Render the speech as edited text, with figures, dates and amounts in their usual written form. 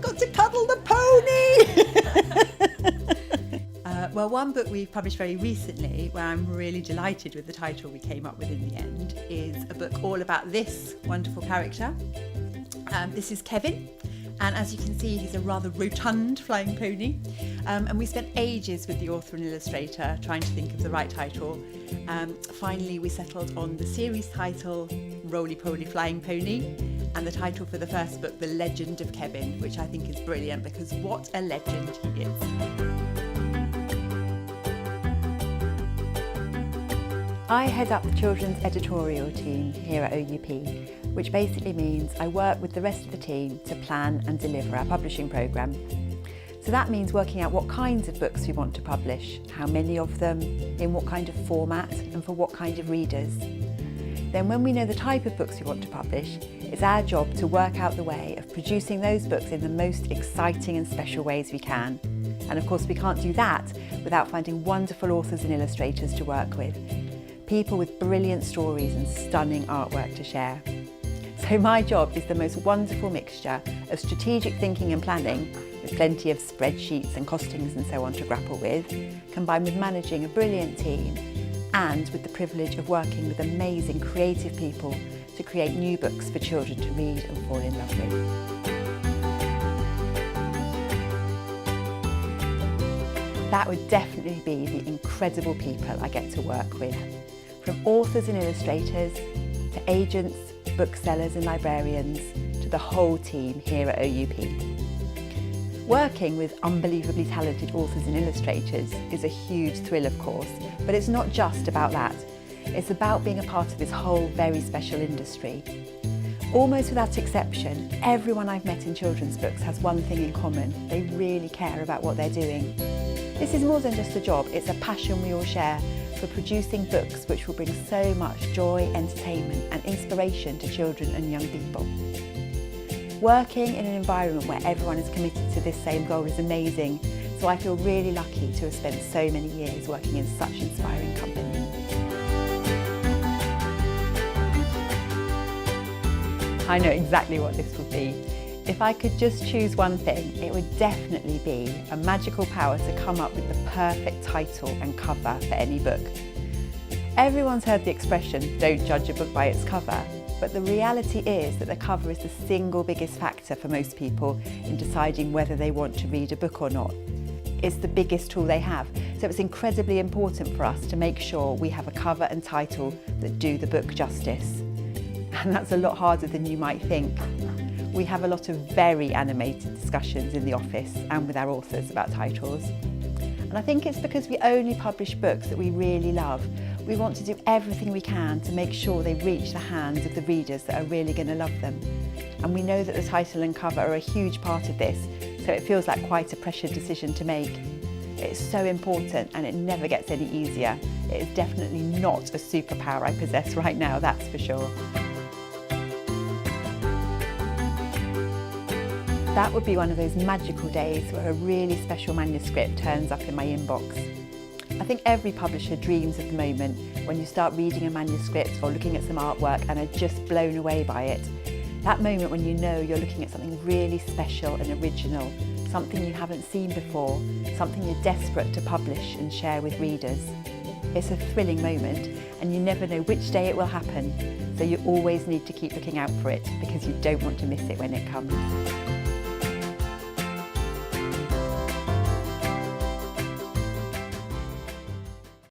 got to cuddle the pony! Well, one book we've published very recently, where I'm really delighted with the title we came up with in the end, is a book all about this wonderful character. This is Kevin, and as you can see, he's a rather rotund flying pony. And we spent ages with the author and illustrator trying to think of the right title. Finally, we settled on the series title, Roly Poly Flying Pony, and the title for the first book, The Legend of Kevin, which I think is brilliant because what a legend he is. I head up the children's editorial team here at OUP, which basically means I work with the rest of the team to plan and deliver our publishing programme. So that means working out what kinds of books we want to publish, how many of them, in what kind of format and for what kind of readers. Then when we know the type of books we want to publish, it's our job to work out the way of producing those books in the most exciting and special ways we can. And of course we can't do that without finding wonderful authors and illustrators to work with. People with brilliant stories and stunning artwork to share. So my job is the most wonderful mixture of strategic thinking and planning, with plenty of spreadsheets and costings and so on to grapple with, combined with managing a brilliant team, and with the privilege of working with amazing creative people to create new books for children to read and fall in love with. That would definitely be the incredible people I get to work with. From authors and illustrators, to agents, booksellers and librarians, to the whole team here at OUP. Working with unbelievably talented authors and illustrators is a huge thrill, of course, but it's not just about that. It's about being a part of this whole very special industry. Almost without exception, everyone I've met in children's books has one thing in common. They really care about what they're doing. This is more than just a job, it's a passion we all share for producing books which will bring so much joy, entertainment and inspiration to children and young people. Working in an environment where everyone is committed to this same goal is amazing, so I feel really lucky to have spent so many years working in such inspiring company. I know exactly what this would be. If I could just choose one thing, it would definitely be a magical power to come up with the perfect title and cover for any book. Everyone's heard the expression, don't judge a book by its cover, but the reality is that the cover is the single biggest factor for most people in deciding whether they want to read a book or not. It's the biggest tool they have, so it's incredibly important for us to make sure we have a cover and title that do the book justice. And that's a lot harder than you might think. We have a lot of very animated discussions in the office and with our authors about titles. And I think it's because we only publish books that we really love. We want to do everything we can to make sure they reach the hands of the readers that are really going to love them. And we know that the title and cover are a huge part of this, so it feels like quite a pressured decision to make. It's so important and it never gets any easier. It is definitely not a superpower I possess right now, that's for sure. That would be one of those magical days where a really special manuscript turns up in my inbox. I think every publisher dreams of the moment when you start reading a manuscript or looking at some artwork and are just blown away by it. That moment when you know you're looking at something really special and original, something you haven't seen before, something you're desperate to publish and share with readers. It's a thrilling moment and you never know which day it will happen, so you always need to keep looking out for it because you don't want to miss it when it comes.